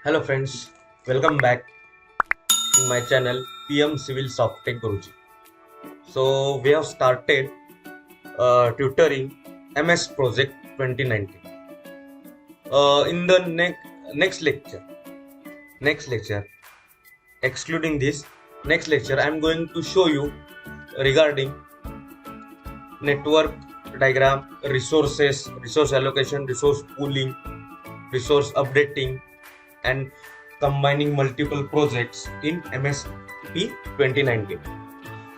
Hello friends, welcome back in my channel PM Civil Software Guruji. So we have started tutoring MS Project 2019. In the next lecture, excluding this next lecture, I am going to show you regarding network diagram, resources, resource allocation, resource pooling, resource updating, and combining multiple projects in MSP 2019.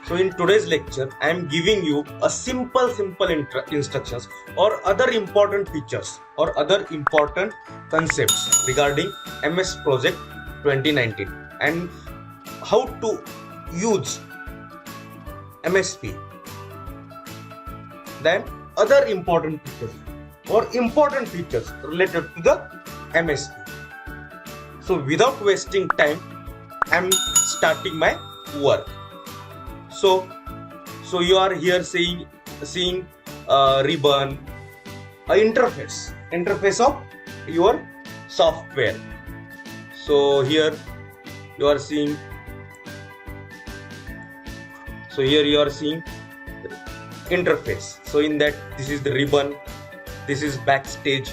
So in today's lecture, I am giving you a simple instructions or other important features or other important concepts regarding MS Project 2019 and how to use MSP. Then other important features related to the MSP. So without wasting time, I'm starting my work. So you are here seeing ribbon, a interface of your software. So here you are seeing. So here you are seeing interface. So in that, this is the ribbon, this is backstage.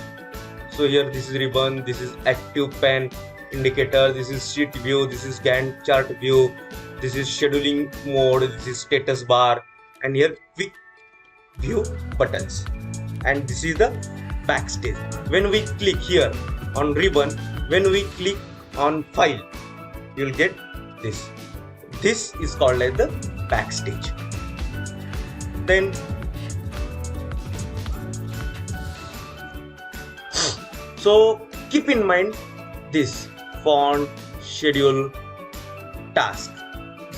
So here this is ribbon, this is active pen indicator, this is sheet view, this is Gantt chart view, this is scheduling mode, this is status bar, and here quick view buttons, and this is the backstage. When we click here on ribbon, when we click on file, you'll get this is called like the backstage. Then so keep in mind this font, schedule, task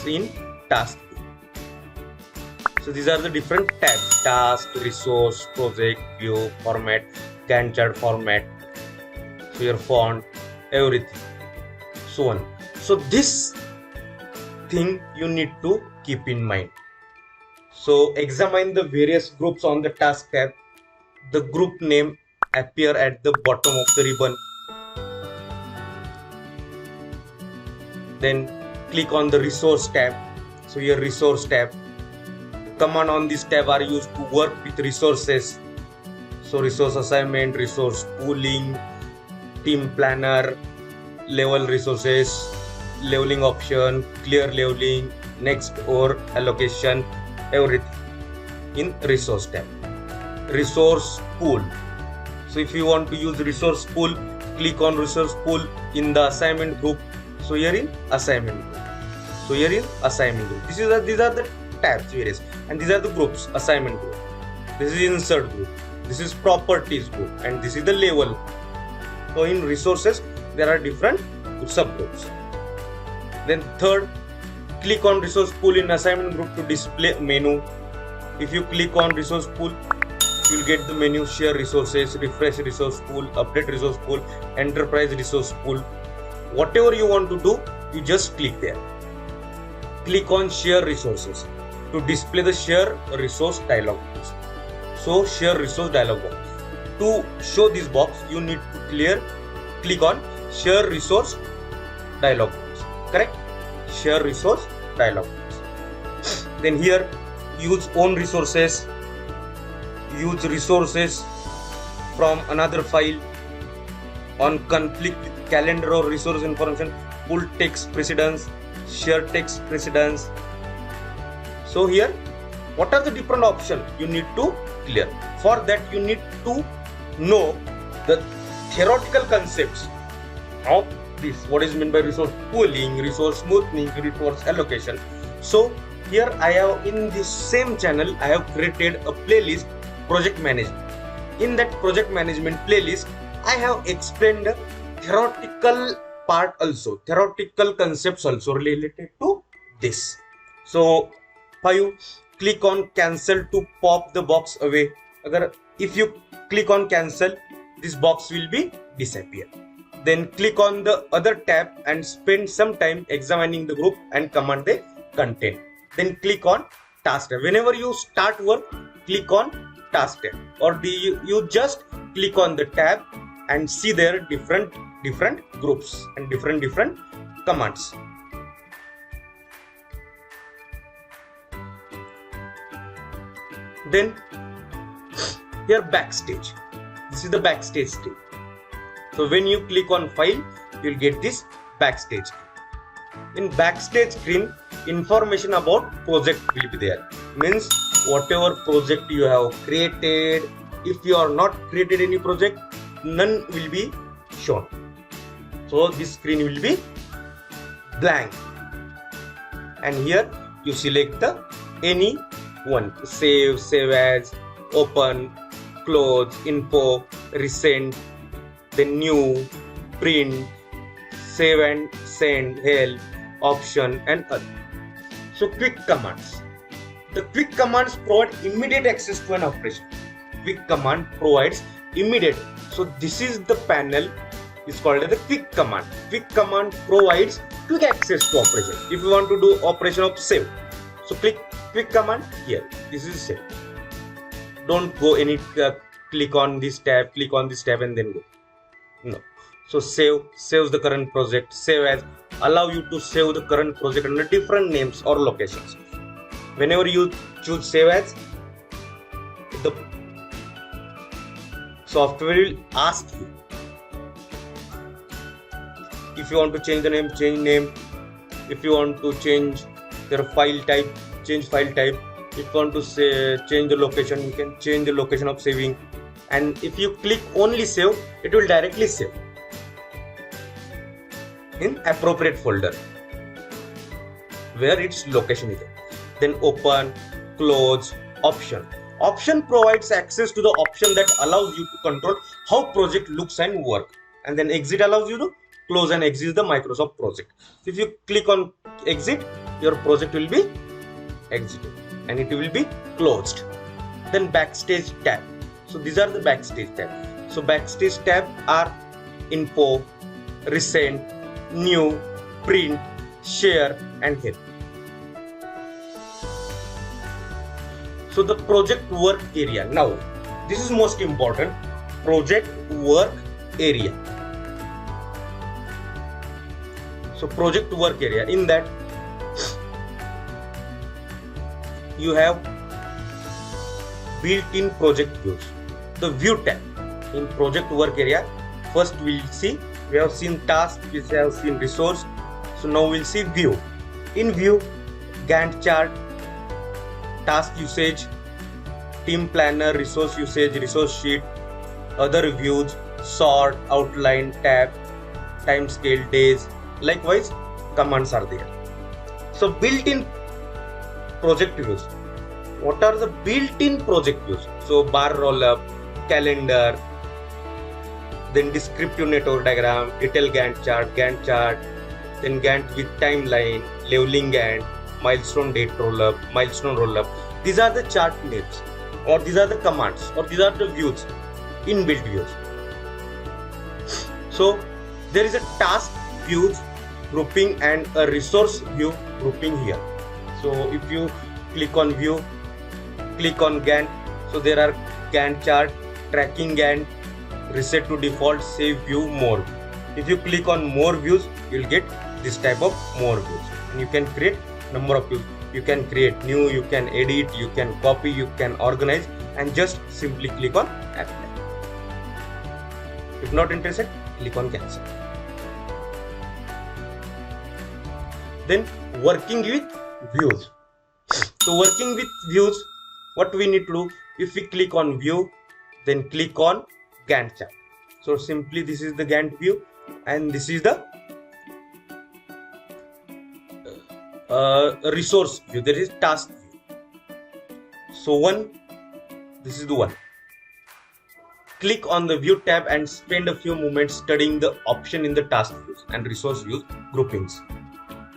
in task. So these are the different tabs: task, resource, project, view, format, Gantt chart format. So your font, everything, so on. So this thing you need to keep in mind. So examine the various groups on the task tab. The group name appear at the bottom of the ribbon. Then click on the resource tab. So here resource tab. Command on this tab are used to work with resources. So resource assignment, resource pooling, team planner, level resources, leveling option, clear leveling, next or allocation, everything in resource tab. Resource pool. So if you want to use resource pool, click on resource pool in the assignment group. So here in assignment group. These are the tabs various, and these are the groups. Assignment group. This is insert group. This is properties group, and this is the level. So in resources there are different subgroups. Then third, click on resource pool in assignment group to display menu. If you click on resource pool, you will get the menu: share resources, refresh resource pool, update resource pool, enterprise resource pool. Whatever you want to do, you just click there. Click on share resources to display the share resource dialog box. So share resource dialog box. To show this box, you need to click on share resource dialog box. Correct? Share resource dialog box. Then here, use own resources. Use resources from another file. On conflict with calendar or resource information, pull text precedence, share text precedence. So here, what are the different options you need to clear? For that, you need to know the theoretical concepts of this. What is meant by resource pooling, resource smoothing, resource allocation. So here I have, in this same channel, I have created a playlist, project management. In that project management playlist, I have explained the theoretical part also, theoretical concepts also related to this. So 5, click on cancel to pop the box away. If you click on cancel, this box will be disappear. Then click on the other tab and spend some time examining the group and command the content. Then click on task tab. Whenever you start work, click on task tab, or you just click on the tab and see there different different groups and different commands. Then here backstage. This is the backstage screen. So when you click on file, you'll get this backstage screen. In backstage screen, information about project will be there. Means whatever project you have created, if you are not created any project, none will be shown. So this screen will be blank. And here you select the any one, save, save as, open, close, info, recent, then new, print, save and send, help, option and other. So quick commands. The quick commands provide immediate access to an operation. Quick command provides immediate. So this is the panel is called as the quick command. Quick command provides quick access to operation. If you want to do operation of save, so click quick command here. This is save. Don't go any click on this tab and then go. No. So save, saves the current project. Save as, allow you to save the current project under different names or locations. Whenever you choose save as, the software will ask you if you want to change the name, change name. If you want to change their file type, change file type. If you want to say change the location, you can change the location of saving. And if you click only save, it will directly save in appropriate folder where its location is. Then open, close, option. Option provides access to the option that allows you to control how project looks and work. And then exit allows you to close and exit the Microsoft project. So if you click on exit, your project will be exited and it will be closed. Then backstage tab. So these are the backstage tab. So backstage tab are info, recent, new, print, share and help. So the project work area. Now this is most important. Project work area. So project work area, in that you have built-in project views. The view tab in project work area. First we'll see, we have seen task, we have seen resource. So now we'll see view. In view, Gantt chart, task usage, team planner, resource usage, resource sheet, other views, sort, outline, tab, time scale, days. Likewise, commands are there. So built-in project views. What are the built-in project views? So bar roll-up, calendar, then descriptive network diagram, detail Gantt chart, then Gantt with timeline, leveling Gantt, milestone date roll-up, milestone roll-up. These are the chart names, or these are the commands, or these are the views, inbuilt views. So there is a task views grouping and a resource view grouping here. So if you click on view, click on Gantt. So there are Gantt chart, tracking Gantt, reset to default, save view, more. If you click on more views, you will get this type of more views. And you can create number of views. You can create new, you can edit, you can copy, you can organize, and just simply click on apply. If not interested, click on cancel. Then working with views. So working with views, what we need to do, if we click on view, then click on Gantt chart. So simply this is the Gantt view and this is the resource view. There is task view. So this is the one. Click on the view tab and spend a few moments studying the option in the task views and resource views groupings.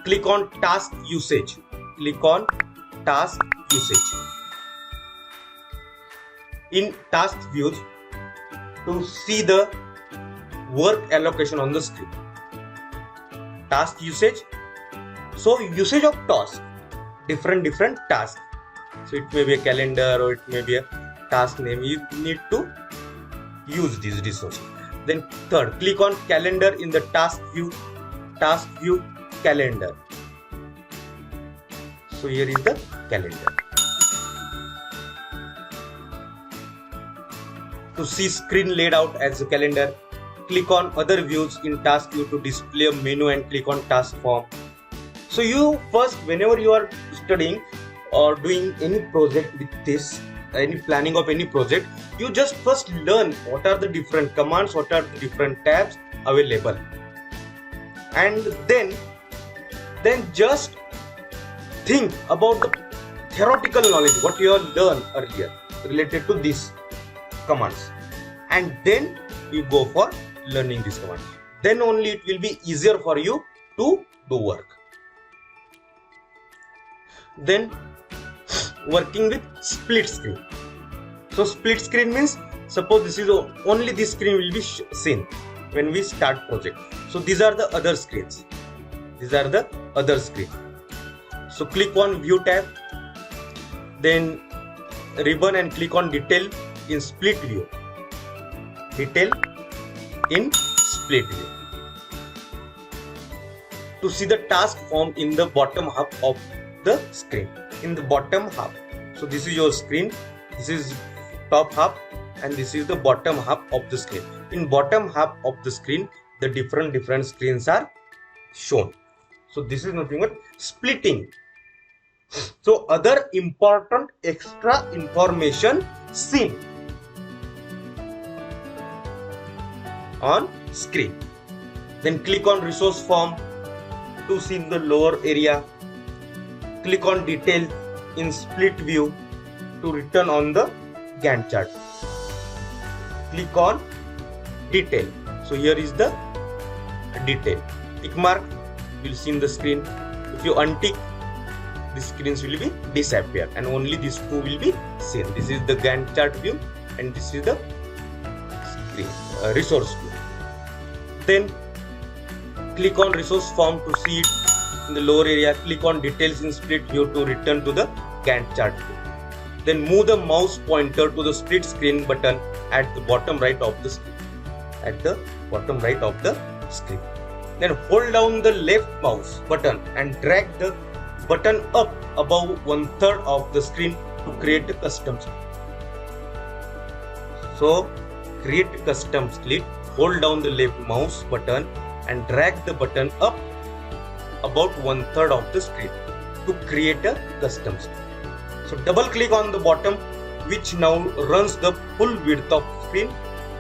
Click on task usage. Click on task usage. In task views, to see the work allocation on the screen. Task usage. So usage of task, different tasks. So it may be a calendar or it may be a task name. You need to use these resources. Then third, click on calendar in the task view calendar. So here is the calendar. To see screen laid out as a calendar, click on other views in task view to display a menu and click on task form. So you first, whenever you are studying or doing any project with this, any planning of any project, you just first learn what are the different commands, what are the different tabs available, and then just think about the theoretical knowledge what you have learned earlier related to these commands, and then you go for learning this command. Then only it will be easier for you to do work. Then working with split screen. So split screen means, suppose this is only this screen will be seen when we start project. So these are the other screens. So click on view tab, then ribbon and click on detail in split view. To see the task form in the bottom half of the screen. So this is your screen, this is top half, and this is the bottom half of the screen. In bottom half of the screen, the different screens are shown. So this is nothing but splitting. So other important extra information seen on screen. Then click on resource form to see in the lower area. Click on detail in split view to return on the Gantt chart. Click on detail. So here is the detail. Tick mark, you will see in the screen. If you untick, the screens will be disappear and only these two will be seen. This is the Gantt chart view and this is the screen resource view. Then click on resource form to see it in the lower area. Click on details in split view to return to the Gantt chart view. Then move the mouse pointer to the split screen button at the bottom right of the screen. Then hold down the left mouse button and drag the button up above 1/3 of the screen to create a custom split. So create a custom split. Hold down the left mouse button and drag the button up about 1/3 of the screen to create a custom split. So double click on the bottom, which now runs the full width of screen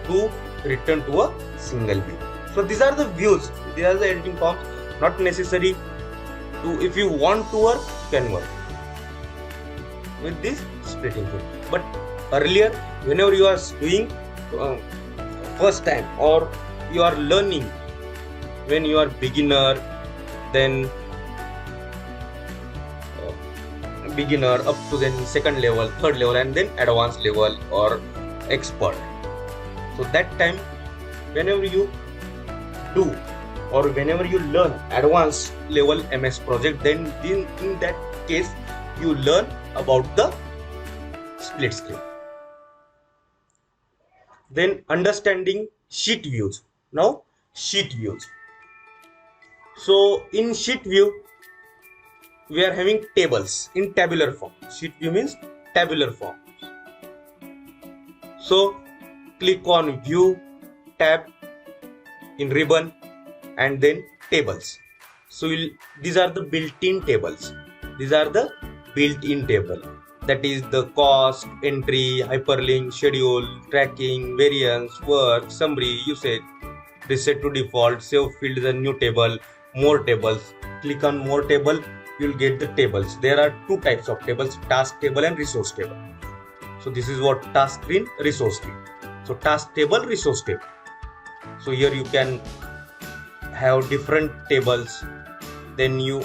to return to a single view. So these are the views, these are the editing forms. Not necessary to, if you want to work, you can work with this splitting thing. But earlier, whenever you are doing first time or you are learning, when you are beginner, then beginner up to then second level, third level, and then advanced level or expert. So that time, whenever you do or whenever you learn advanced level MS project, then in that case you learn about the split screen. Then understanding sheet views. Now sheet views. So in sheet view, we are having tables in tabular form. Sheet view means tabular form. So click on view tab in ribbon and then tables. So these are the built-in tables. That is the cost, entry, hyperlink, schedule, tracking, variance, work, summary, usage. Reset to default, save field is a new table, more tables. Click on more table, you will get the tables. There are two types of tables, task table and resource table. So this is what task screen, resource screen. So task table, resource table. So here you can have different tables. Then you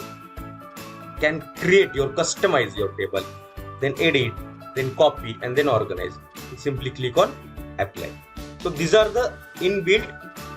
can customize your table, then edit, then copy, and then organize. Simply click on apply. So these are the inbuilt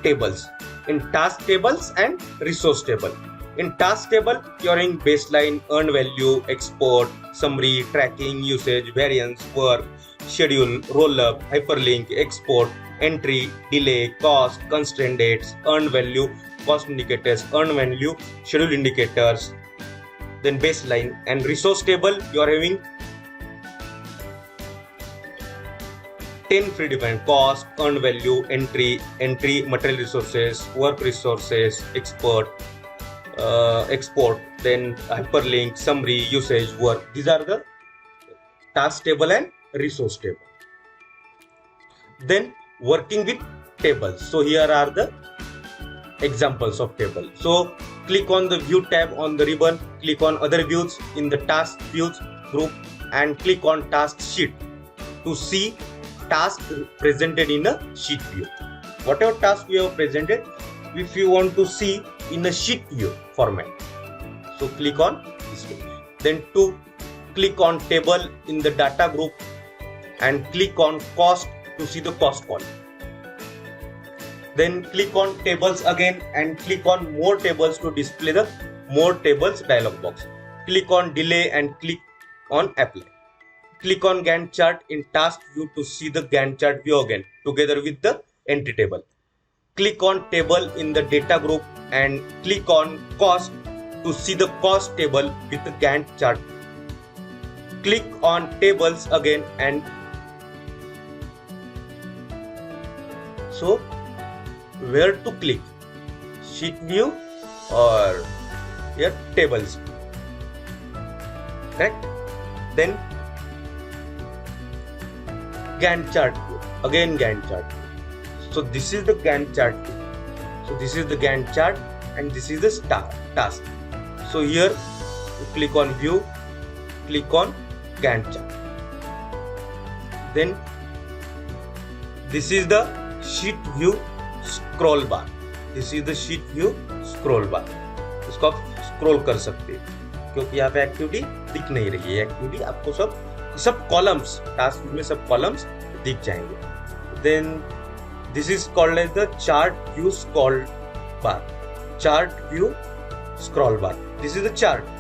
tables in task tables and resource table. In task table, you are in baseline, earned value, export, summary, tracking, usage, variance, work, schedule, roll up, hyperlink, export, entry, delay, cost, constraint dates, earned value, cost indicators, earned value, schedule indicators, then baseline. And resource table, you are having 10 predefined: cost, earned value, entry, material resources, work resources, export, then hyperlink, summary, usage, work. These are the task table and resource table. Then working with tables. So here are the examples of table. So click on the view tab on the ribbon, click on other views in the task views group, and click on task sheet to see task presented in a sheet view. Whatever task we have presented, if you want to see in a sheet view format, so click on this way. Then to click on table in the data group and click on cost to see the cost column. Then click on tables again and click on more tables to display the more tables dialog box. Click on delay and click on apply. Click on Gantt chart in task view to see the Gantt chart view again together with the entry table. Click on table in the data group and click on cost to see the cost table with the Gantt chart. Click on tables again, and so where to click? Sheet view or here tables, correct? Then Gantt chart view, again Gantt chart view. So this is the Gantt chart view. So this is the Gantt chart and this is the task. So here you click on view, click on Gantt chart. Then this is the sheet view scroll bar. This is the sheet view scroll bar. इसको आप scroll कर सकते हैं क्योंकि यहाँ पे activity दिख नहीं रही है. एक्टिविटी आपको सब कॉलम्स, टास्क में सब कॉलम्स दिख जाएंगे. Then this is called as the chart view scroll bar. Chart view scroll bar. This is the chart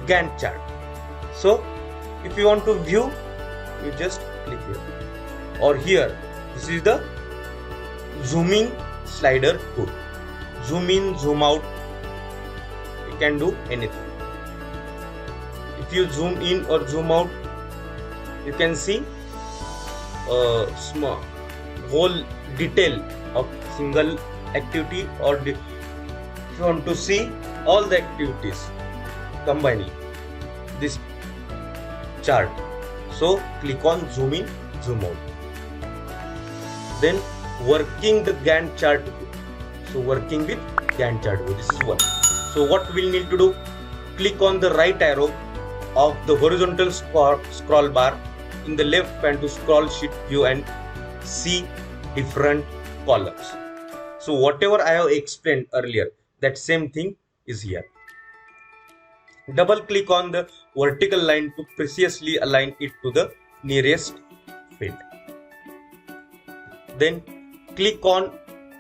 Gantt chart. So if you want to view, you just click here, or here this is the zooming slider tool. Zoom in, zoom out, you can do anything. If you zoom in or zoom out, you can see a small whole detail of single activity, or if you want to see all the activities combining this chart, so click on zoom in, zoom out. Then working the Gantt chart view. So working with Gantt chart view, this is one. So what we'll need to do, click on the right arrow of the horizontal scroll bar in the left pane to scroll sheet view and see different columns. So whatever I have explained earlier, that same thing is here. Double click on the vertical line to precisely align it to the nearest field. Then click on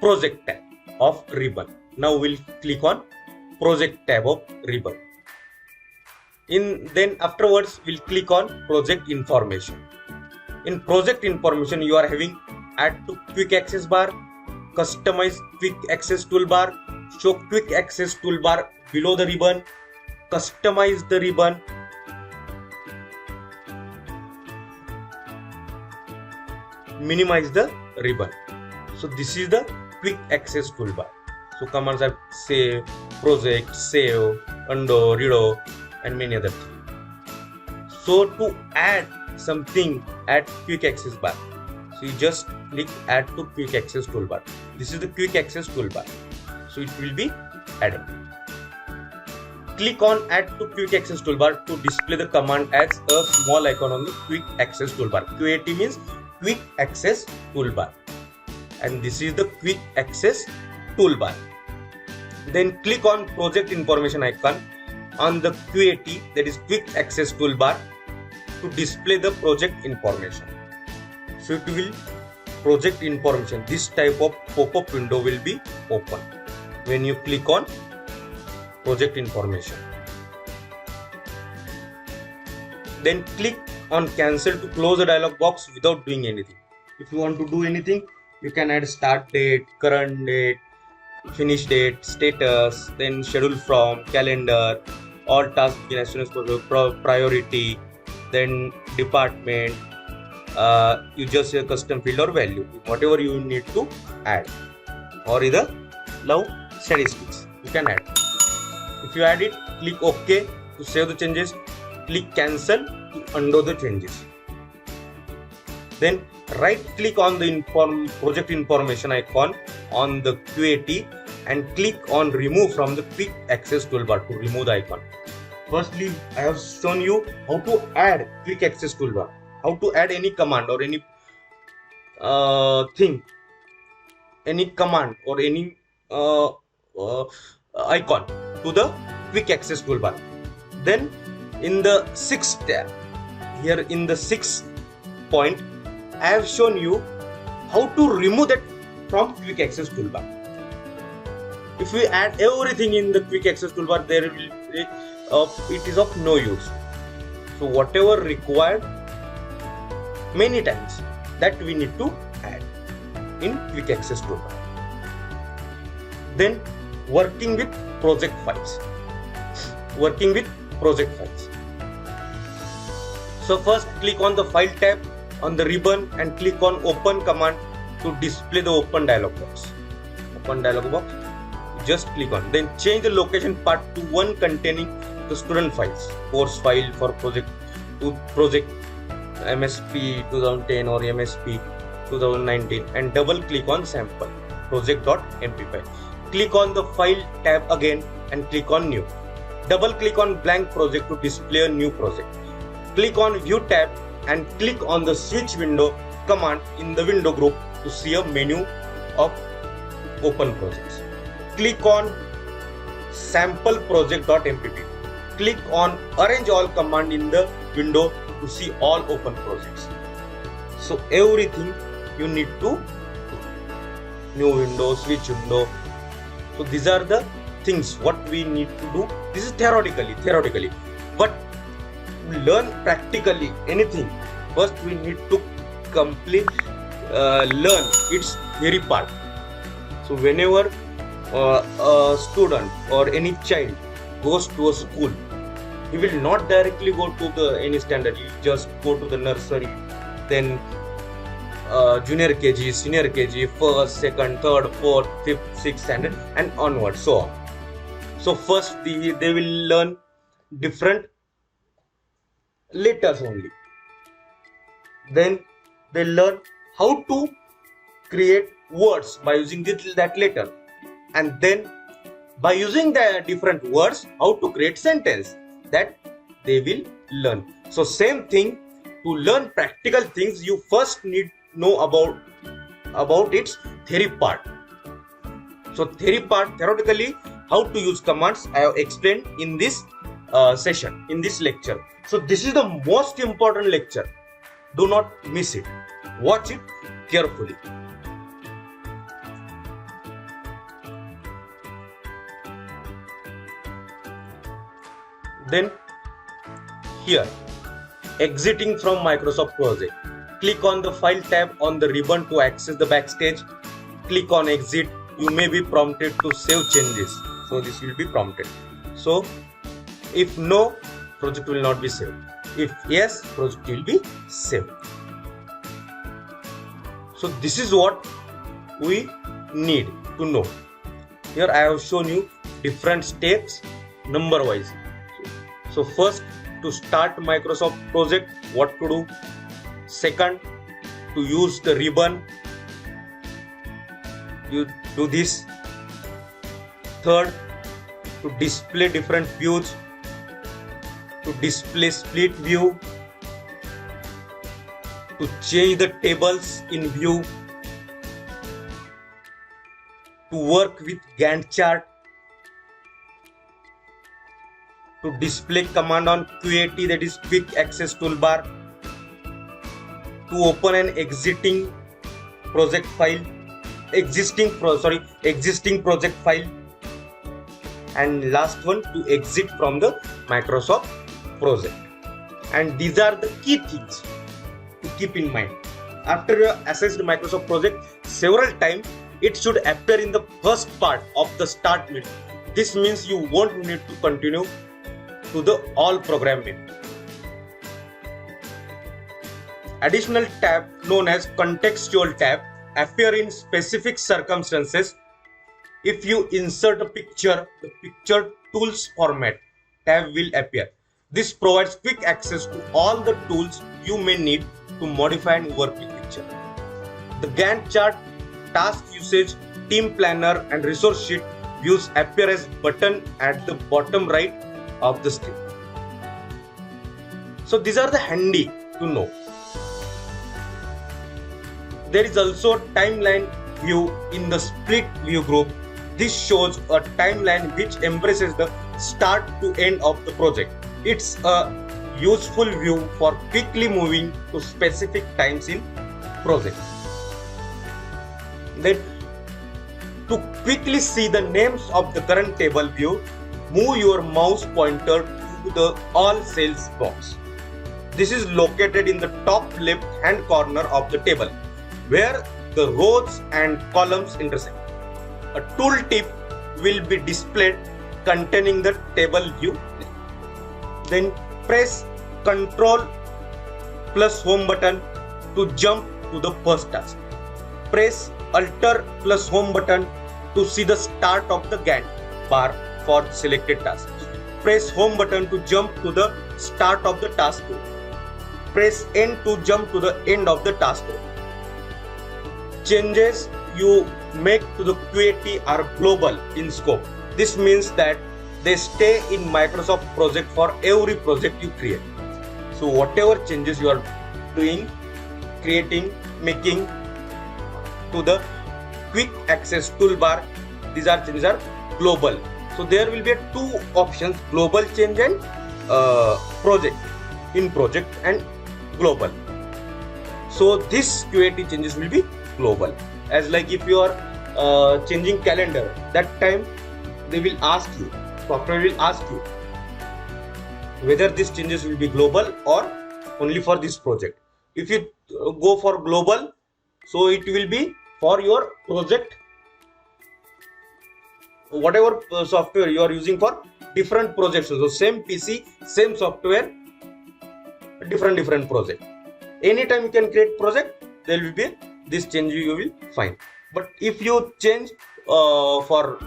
project tab of ribbon. Now we'll click on project tab of ribbon. Then afterwards we'll click on project information. In project information you are having add to quick access bar, customize quick access toolbar, show quick access toolbar below the ribbon, customize the ribbon, minimize the ribbon. So this is the quick access toolbar. So commands are save, project, save, undo, redo, and many other things. So to add something at quick access bar, so you just click add to quick access toolbar. This is the quick access toolbar. So it will be added. Click on add to quick access toolbar to display the command as a small icon on the quick access toolbar. QAT means quick access toolbar, and this is the quick access toolbar. Then click on project information icon on the QAT, that is quick access toolbar, to display the project information. So it will project information. This type of pop-up window will be open when you click on project information. Then click on cancel to close the dialog box without doing anything. If you want to do anything, you can add start date, current date, finish date, status, then schedule from, calendar, all tasks begin as soon as possible, priority, then department, you just say custom field or value, whatever you need to add, or either love statistics, you can add. If you add it, click OK to save the changes, click cancel to undo the changes. Then right click on the project information icon on the QAT and click on remove from the quick access toolbar to remove the icon. Firstly, I have shown you how to add quick access toolbar, how to add any command or any thing, any command or any icon to the quick access toolbar. Then in the sixth tab, here in the sixth point, I have shown you how to remove that from quick access toolbar. If we add everything in the quick access toolbar, there will be, it is of no use. So whatever required many times, that we need to add in quick access toolbar. Then working with project files. Working with project files. So first click on the file tab on the ribbon and click on open command to display the open dialog box. Open dialog box, just click on. Then change the location part to one containing the student files, course file for project to project MSP 2010 or MSP 2019, and double click on sample project.mp file. Click on the file tab again and click on new. Double click on blank project to display a new project. Click on view tab and click on the switch window command in the window group to see a menu of open projects. Click on sample project.mpp. Click on arrange all command in the window to see all open projects. So everything you need to do. New window, switch window. So these are the things what we need to do. This is theoretically. But to learn practically anything, first we need to complete learn its theory part. So whenever a student or any child goes to a school, he will not directly go to any standard. He just go to the nursery, then junior KG, senior KG, first, second, third, fourth, fifth, sixth standard, and onward, so on. So first they will learn different letters only. Then they learn how to create words by using that letter, and then by using the different words, how to create sentence, that they will learn. So same thing, to learn practical things, you first need know about its theory part. So theory part, theoretically, how to use commands, I have explained in this session, in this lecture. So this is the most important lecture. Do not miss it. Watch it carefully. Then here, exiting from Microsoft Project. Click on the file tab on the ribbon to access the backstage. Click on exit. You may be prompted to save changes. So this will be prompted. So if no, project will not be saved. If yes, project will be saved. So this is what we need to know. Here I have shown you different steps number wise. So first, to start Microsoft project, what to do. Second, to use the ribbon, you do this. Third, to display different views, to display split view, to change the tables in view, to work with Gantt chart, to display command on QAT, that is quick access toolbar, to open an existing project file, existing project file, and last one, to exit from the Microsoft project. And these are the key things to keep in mind. After you have accessed Microsoft project several times, it should appear in the first part of the start menu. This means you won't need to continue to the all program menu. Additional tab known as contextual tab appear in specific circumstances. If you insert a picture, the picture tools format tab will appear. This provides quick access to all the tools you may need to modify and work with picture. The Gantt chart, task usage, team planner and resource sheet views appear as button at the bottom right of the screen. So these are the handy to know. There is also a timeline view in the split view group. This shows a timeline which embraces the start to end of the project. It's a useful view for quickly moving to specific times in project. Then, to quickly see the names of the current table view, move your mouse pointer to the All Cells box. This is located in the top left hand corner of the table, where the rows and columns intersect. A tooltip will be displayed containing the table view. Then press Ctrl plus Home button to jump to the first task. Press Alt plus Home button to see the start of the Gantt bar for selected task. Press Home button to jump to the start of the task. Press N to jump to the end of the task. Changes you make to the QAT are global in scope. This means that they stay in Microsoft project for every project you create. So whatever changes you are doing, creating, making to the quick access toolbar, these changes are global. So there will be two options: global change and project, in project and global. So this QAT changes will be global. As like if you are changing calendar, that time they will ask you, software will ask you whether these changes will be global or only for this project. If you go for global, so it will be for your project, whatever software you are using for different projects. So same PC, same software, different project. Anytime you can create project, there will be this change you will find. But if you change for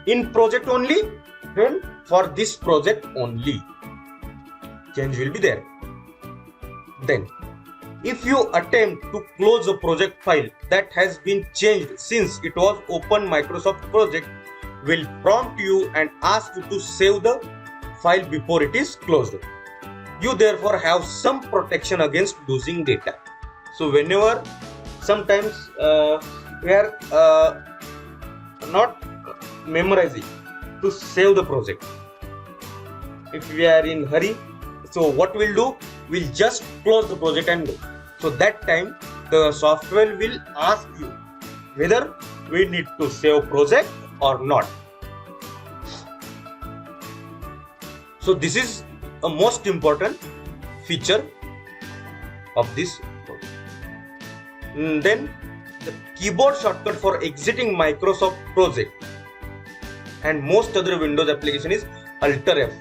in project only, then for this project only, change will be there. Then if you attempt to close a project file that has been changed since it was open, Microsoft project will prompt you and ask you to save the file before it is closed. You therefore have some protection against losing data. So whenever sometimes we are not memorizing to save the project. If we are in hurry, so what we'll do, we'll just close the project and go. So that time the software will ask you whether we need to save project or not. So this is a most important feature of this project. Then the keyboard shortcut for exiting Microsoft project and most other Windows application is Alt F.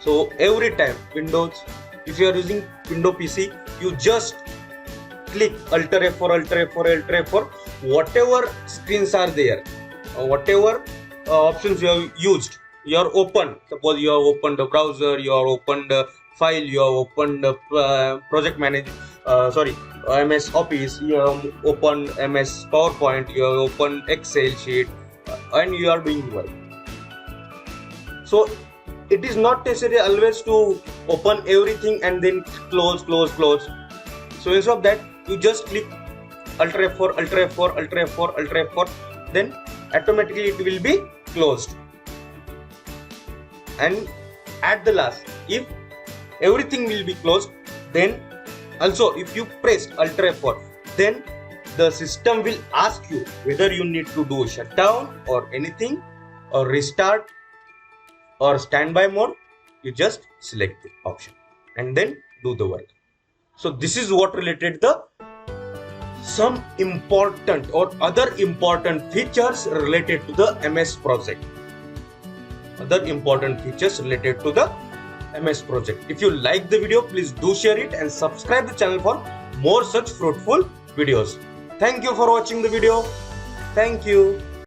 So every time Windows, if you are using Windows PC, you just click Alt F4, Alt F4, Alt F4, whatever screens are there, whatever options you have used, you are open. Suppose you have opened the browser, you have opened the file, you have opened the project manager, MS Office, you have opened MS PowerPoint, you have opened Excel sheet, and you are doing work. So it is not necessary always to open everything and then close. So instead of that, you just click Alt F4, Alt F4, Alt F4, Alt F4, then automatically it will be closed. And at the last, if everything will be closed, then also if you press Alt F4, then the system will ask you whether you need to do shutdown or anything, or restart or standby mode. You just select the option and then do the work. So this is what related the some important or other important features related to the MS project. Other important features related to the MS project. If you like the video, please do share it and subscribe the channel for more such fruitful videos. Thank you for watching the video. Thank you.